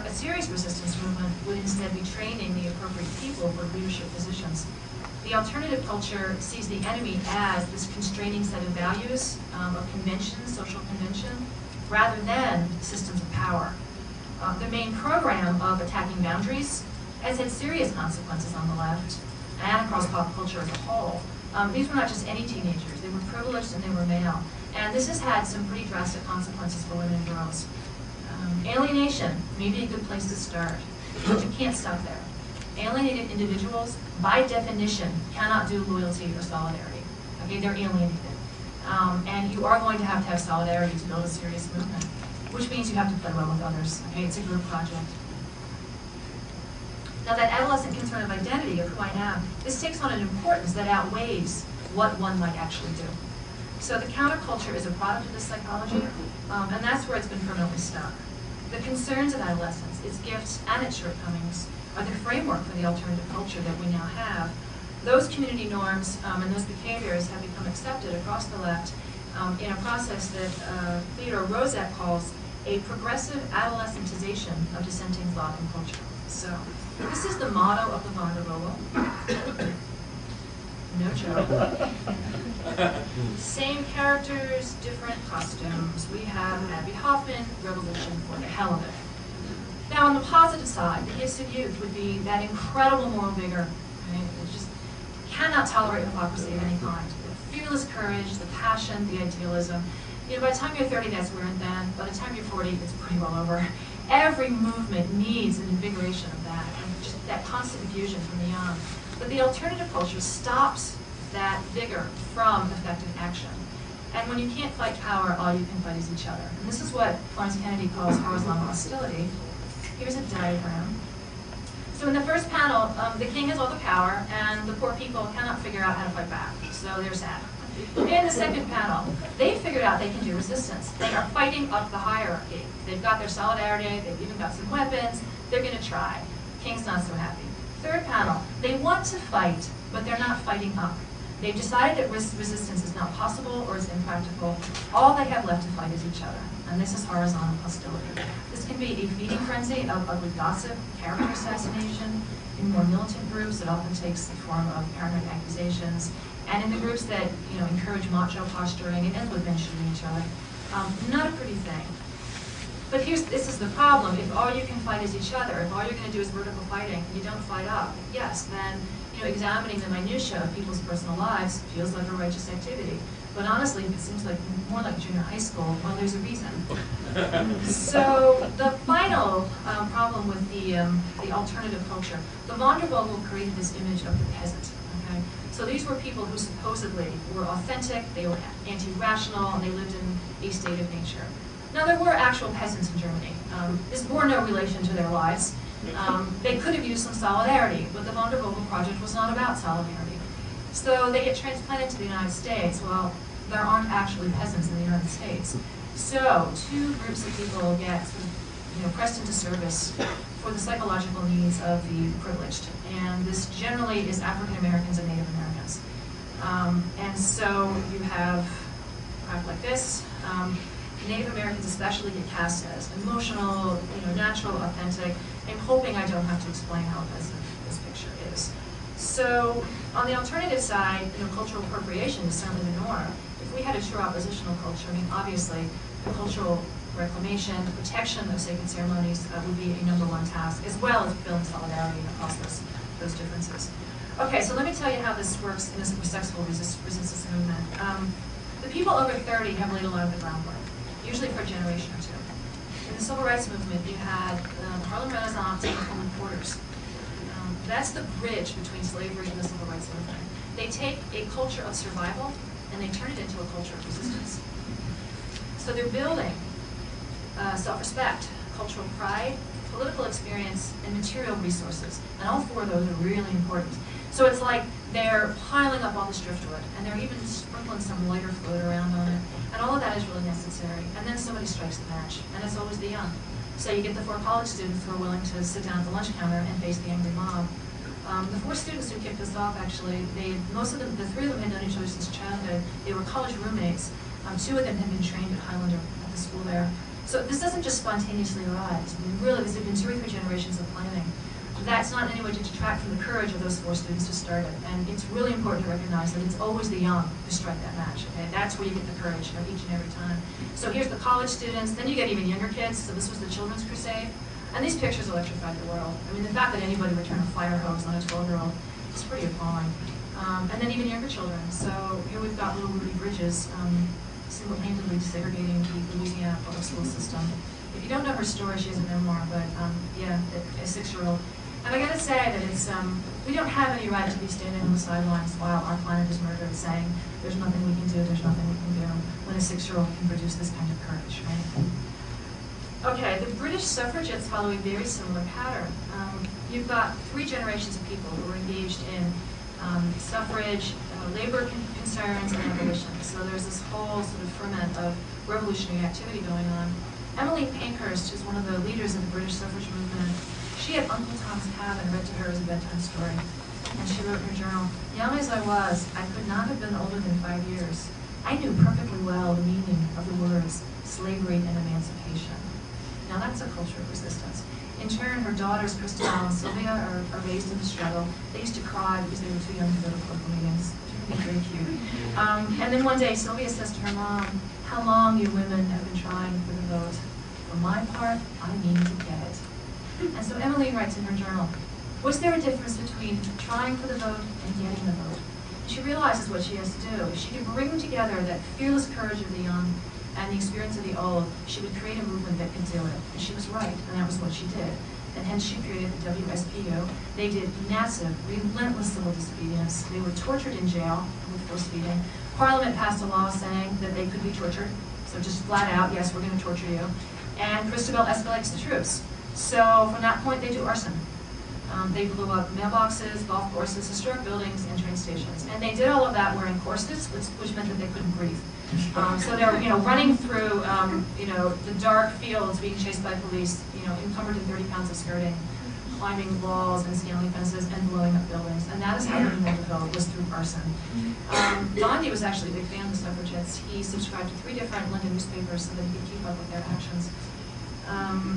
a serious resistance movement would instead be training the appropriate people for leadership positions. The alternative culture sees the enemy as this constraining set of values, of convention, social convention, rather than systems of power. The main program of attacking boundaries has had serious consequences on the left and across pop culture as a whole. These were not just any teenagers, they were privileged and they were male. And this has had some pretty drastic consequences for women and girls. Alienation may be a good place to start, but you can't stop there. Alienated individuals, by definition, cannot do loyalty or solidarity. Okay, they're alienated. And you are going to have solidarity to build a serious movement, which means you have to play well with others. Okay, it's a group project. Now that adolescent concern of identity, of who I am, this takes on an importance that outweighs what one might actually do. So the counterculture is a product of this psychology, and that's where it's been permanently stuck. The concerns of adolescence, its gifts and its shortcomings, are the framework for the alternative culture that we now have. Those community norms and those behaviors have become accepted across the left in a process that Theodore Roszak calls a progressive adolescentization of dissenting thought and culture. So this is the motto of the Wandervogel. No joke. Same characters, different costumes. We have Abby Hoffman, Revolution for the hell of it. Now on the positive side, the gifts of youth would be that incredible moral vigor. Right? It just cannot tolerate hypocrisy of any kind. The fearless courage, the passion, the idealism. You know, by the time you're 30, that's where and then. By the time you're 40, it's pretty well over. Every movement needs an invigoration of that, and just that constant effusion from the young. But the alternative culture stops that vigor from effective action. And when you can't fight power, all you can fight is each other. And this is what Florence Kennedy calls horizontal hostility. Here's a diagram. So in the first panel, the king has all the power, and the poor people cannot figure out how to fight back. So they're sad. In the second panel, they've figured out they can do resistance. They are fighting up the hierarchy. They've got their solidarity, they've even got some weapons, they're going to try. King's not so happy. Third panel, they want to fight, but they're not fighting up. They've decided that resistance is not possible or is impractical. All they have left to fight is each other. And this is horizontal hostility. This can be a feeding frenzy of ugly gossip, character assassination. In more militant groups, it often takes the form of paranoid accusations. And in the groups that encourage macho posturing, it ends with men shooting each other. Not a pretty thing. But this is the problem. If all you can fight is each other, if all you're going to do is vertical fighting, and you don't fight up, yes, then examining the minutiae of people's personal lives feels like a righteous activity. But honestly, it seems like more like junior high school. Well, there's a reason. So the final problem with the alternative culture, the Wandervogel created this image of the peasant. Okay? So these were people who supposedly were authentic, they were anti-rational, and they lived in a state of nature. Now there were actual peasants in Germany. This bore no relation to their lives. They could have used some solidarity, but the Wandervogel project was not about solidarity. So they get transplanted to the United States. Well, there aren't actually peasants in the United States. So two groups of people get pressed into service for the psychological needs of the privileged. And this generally is African Americans and Native Americans. And so you have a craft like this. Native Americans especially get cast as emotional, natural, authentic. I'm hoping I don't have to explain how offensive this picture is. So on the alternative side, cultural appropriation is certainly the norm. If we had a true oppositional culture, obviously the cultural reclamation, the protection of sacred ceremonies would be a #1 task, as well as building solidarity across those differences. Okay, so let me tell you how this works in a successful resistance movement. The people over 30 have laid a lot of the groundwork, usually for a generation or two. In the civil rights movement, you had the Harlem Renaissance and the Pullman Porters. That's the bridge between slavery and the civil rights movement. They take a culture of survival and they turn it into a culture of resistance. So they're building self-respect, cultural pride, political experience, and material resources. And all four of those are really important. So it's like they're piling up all this driftwood, and they're even sprinkling some lighter fluid around on it. And all of that is really necessary. And then somebody strikes the match, and it's always the young. So you get the 4 college students who are willing to sit down at the lunch counter and face the angry mob. The 4 students who kicked us off, actually, most of them, the 3 of them had known each other since childhood. They were college roommates. 2 of them had been trained at Highlander, at the school there. So this doesn't just spontaneously arise. I mean, really, this has been 2 or 3 generations of planning. That's not in any way to detract from the courage of those 4 students who started. And it's really important to recognize that it's always the young who strike that match. Okay? That's where you get the courage each and every time. So here's the college students. Then you get even younger kids. So this was the Children's Crusade. And these pictures electrified the world. I mean, the fact that anybody would turn a fire hose on a 12-year-old is pretty appalling. And then even younger children. So here we've got little Ruby Bridges single-handedly segregating the Louisiana public school system. If you don't know her story, she has a memoir, but yeah, a 6-year-old. And I gotta say that it's, we don't have any right to be standing on the sidelines while our planet is murdered, saying there's nothing we can do, there's nothing we can do, when a 6-year-old can produce this kind of courage, right? Okay, the British suffragettes follow a very similar pattern. You've got 3 generations of people who were engaged in suffrage, labor concerns, and abolition. So there's this whole sort of ferment of revolutionary activity going on. Emmeline Pankhurst, who's one of the leaders of the British suffrage movement, she had Uncle Tom's Cabin read to her as a bedtime story. And she wrote in her journal, "Young as I was, I could not have been older than 5 years. I knew perfectly well the meaning of the words slavery and emancipation." Now that's a culture of resistance. In turn, her daughters, Christabel and Sylvia, are raised in the struggle. They used to cry because they were too young to go to political meetings, which I think is very cute. And then one day, Sylvia says to her mom, "How long you women have been trying for the vote? For my part, I mean to get it." And so Emmeline writes in her journal, "Was there a difference between trying for the vote and getting the vote?" She realizes what she has to do. If she can bring together that fearless courage of the young and the experience of the old, she would create a movement that could do it. And she was right, and that was what she did. And hence she created the WSPU. They did massive, relentless civil disobedience. They were tortured in jail with force feeding. Parliament passed a law saying that they could be tortured. So just flat out, yes, we're going to torture you. And Christabel escalates the troops. So from that point, they do arson. They blew up mailboxes, golf courses, historic buildings, and train stations. And they did all of that wearing corsets, which meant that they couldn't breathe. So they were, running through, the dark fields, being chased by police, encumbered in 30 pounds of skirting, climbing walls and scaling fences, and blowing up buildings. And that is how they won the vote, was through arson. Gandhi was actually a big fan of the suffragettes. He subscribed to 3 different London newspapers so that he could keep up with their actions.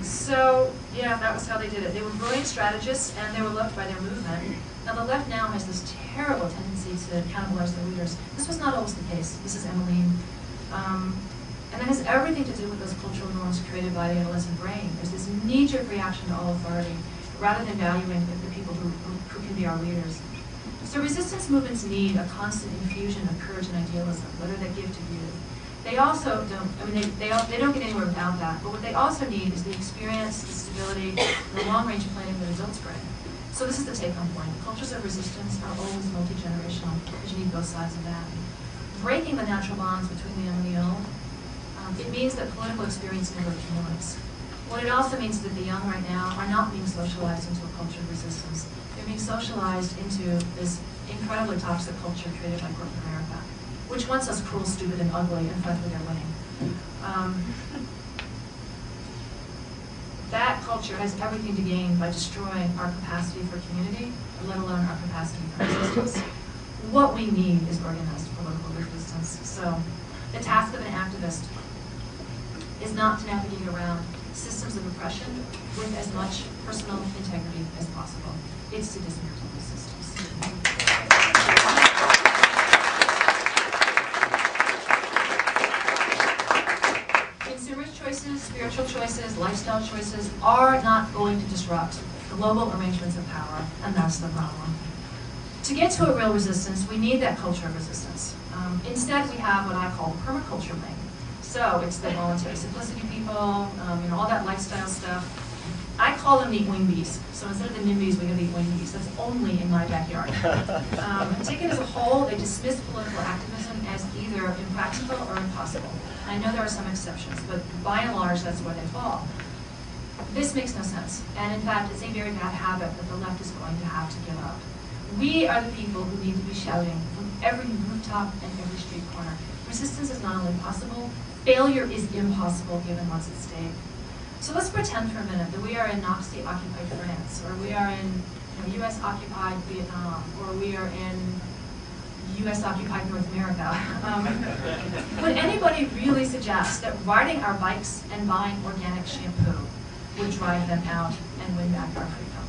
So, yeah, that was how they did it. They were brilliant strategists, and they were loved by their movement. Now, the left now has this terrible tendency to cannibalize their leaders. This was not always the case. This is Emmeline. And that has everything to do with those cultural norms created by the adolescent brain. There's this knee-jerk reaction to all authority, rather than valuing the people who can be our leaders. So resistance movements need a constant infusion of courage and idealism, whether they give to youth. They also don't, they don't get anywhere without that, but what they also need is the experience, the stability, and the long-range planning that adults bring. So this is the take-home point. Cultures of resistance are always multi-generational, because you need both sides of that. Breaking the natural bonds between the young and the old, it means that political experience never accumulates. What it also means is that the young right now are not being socialized into a culture of resistance. They're being socialized into this incredibly toxic culture created by corporate America, which wants us cruel, stupid, and ugly, and frankly, they're winning. That culture has everything to gain by destroying our capacity for community, let alone our capacity for resistance. What we need is organized political resistance. So the task of an activist is not to navigate around systems of oppression with as much personal integrity as possible. It's to dismantle those systems. Consumers' choices, spiritual choices, lifestyle choices are not going to disrupt global arrangements of power, and that's the problem. To get to a real resistance, we need that culture of resistance. Instead, we have what I call permaculture link. So it's the voluntary simplicity people, all that lifestyle stuff. I call them the wing bees. So instead of the NIMBYs, we have the wing bees. That's only in my backyard. Taken as a whole, they dismiss political activism as either impractical or impossible. I know there are some exceptions, but by and large, that's where they fall. This makes no sense. And in fact, it's a very bad habit that the left is going to have to give up. We are the people who need to be shouting from every rooftop and every street corner. Resistance is not only possible, failure is impossible given what's at stake. So let's pretend for a minute that we are in Nazi-occupied France, or we are in US-occupied Vietnam, or we are in US-occupied North America. Would anybody really suggest that riding our bikes and buying organic shampoo would drive them out and win back our freedom?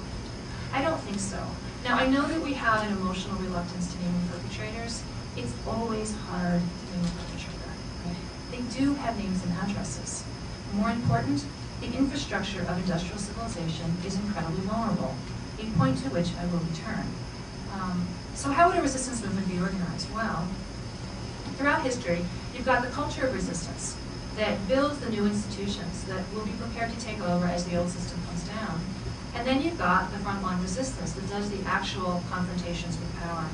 I don't think so. Now, I know that we have an emotional reluctance to naming perpetrators. It's always hard to name a perpetrator, right? They do have names and addresses. More important, the infrastructure of industrial civilization is incredibly vulnerable, a point to which I will return. So how would a resistance movement be organized? Well, throughout history, you've got the culture of resistance that builds the new institutions that will be prepared to take over as the old system comes down. And then you've got the frontline resistance that does the actual confrontations with power.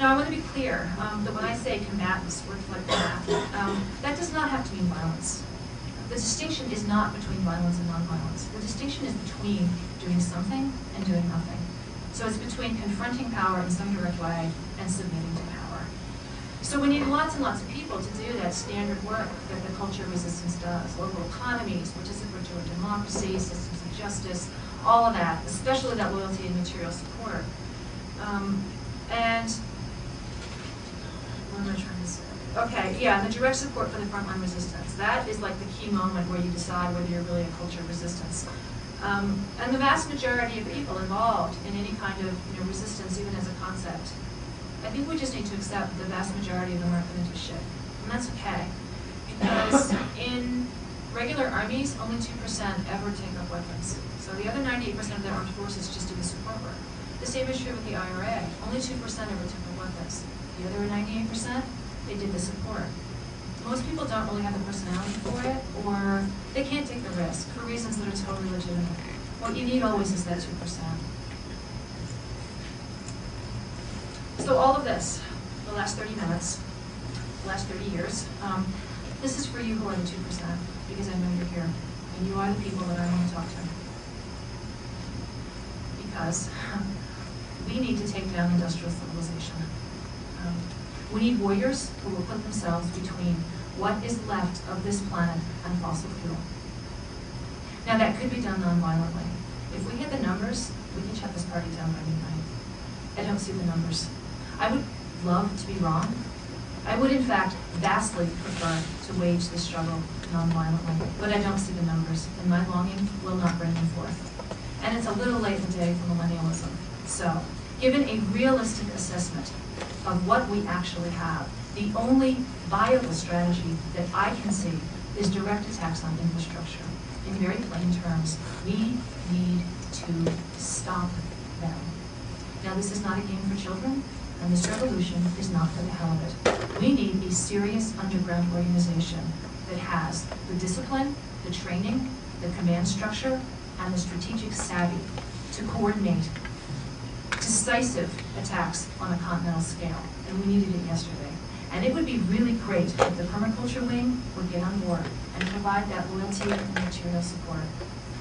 Now, I want to be clear that when I say combatants, word like that, that does not have to mean violence. The distinction is not between violence and nonviolence. The distinction is between doing something and doing nothing. So it's between confronting power in some direct way and submitting to power. So we need lots and lots of people to do that standard work that the culture of resistance does. Local economies, participatory democracy, systems of justice, all of that, especially that loyalty and material support. And what am I trying to say? Okay, yeah, the direct support for the frontline resistance. That is like the key moment where you decide whether you're really a culture of resistance. And the vast majority of people involved in any kind of resistance, even as a concept, I think we just need to accept the vast majority of them aren't going to do shit. And that's okay. Because in regular armies, only 2% ever take up weapons. So the other 98% of the armed forces just do the support work. The same is true with the IRA. Only 2% ever took up weapons. The other 98%, they did the support. Most people don't really have the personality for it, or they can't take the risk for reasons that are totally legitimate. What you need always is that 2%. So all of this, the last 30 minutes, the last 30 years, this is for you who are the 2%, because I know you're here, and you are the people that I want to talk to. Because we need to take down industrial civilization. We need warriors who will put themselves between what is left of this planet and fossil fuel. Now that could be done non-violently. If we hit the numbers, we can shut this party down by midnight. I don't see the numbers. I would love to be wrong. I would, in fact, vastly prefer to wage this struggle non-violently, but I don't see the numbers, and my longing will not bring them forth. And it's a little late in the day for millennialism. So, given a realistic assessment of what we actually have, the only viable strategy that I can see is direct attacks on infrastructure. In very plain terms, we need to stop them. Now, this is not a game for children, and this revolution is not for the hell of it. We need a serious underground organization that has the discipline, the training, the command structure, and the strategic savvy to coordinate decisive attacks on a continental scale, and we needed it yesterday. And it would be really great if the permaculture wing would get on board and provide that loyalty and material support.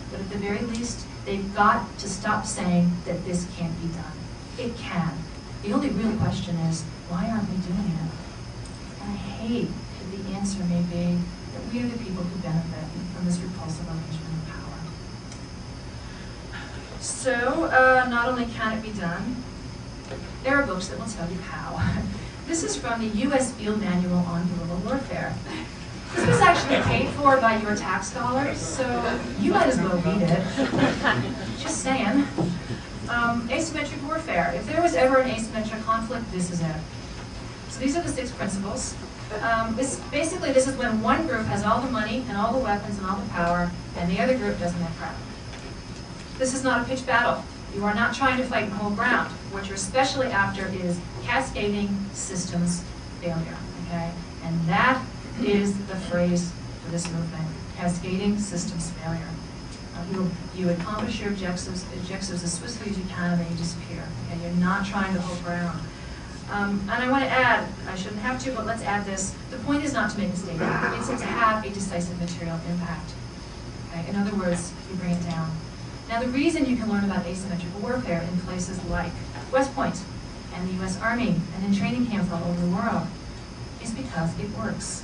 But at the very least, they've got to stop saying that this can't be done. It can. The only real question is, why aren't we doing it? And I hate that the answer may be that we are the people who benefit from this repulsive arrangement of power. So, not only can it be done, there are books that will tell you how. This is from the U.S. Field Manual on Guerrilla Warfare. This was actually paid for by your tax dollars, so you might as well read it. Just saying. Asymmetric warfare. If there was ever an asymmetric conflict, this is it. So these are the 6 principles. Basically, this is when one group has all the money and all the weapons and all the power, and the other group doesn't have crap. This is not a pitched battle. You are not trying to fight and hold ground. What you're especially after is cascading systems failure, okay? And that is the phrase for this movement, cascading systems failure. You accomplish your objectives as swiftly as you can, and then you disappear, okay? You're not trying to hold ground. And I want to add, I shouldn't have to, but let's add this. The point is not to make a statement. It's to have a decisive material impact, okay? In other words, you bring it down. Now, the reason you can learn about asymmetric warfare in places like West Point and the U.S. Army and in training camps all over the world is because it works.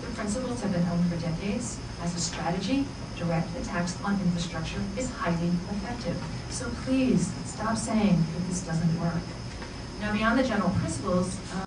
The principles have been honed for decades. As a strategy, direct attacks on infrastructure is highly effective. So please, stop saying that this doesn't work. Now, beyond the general principles,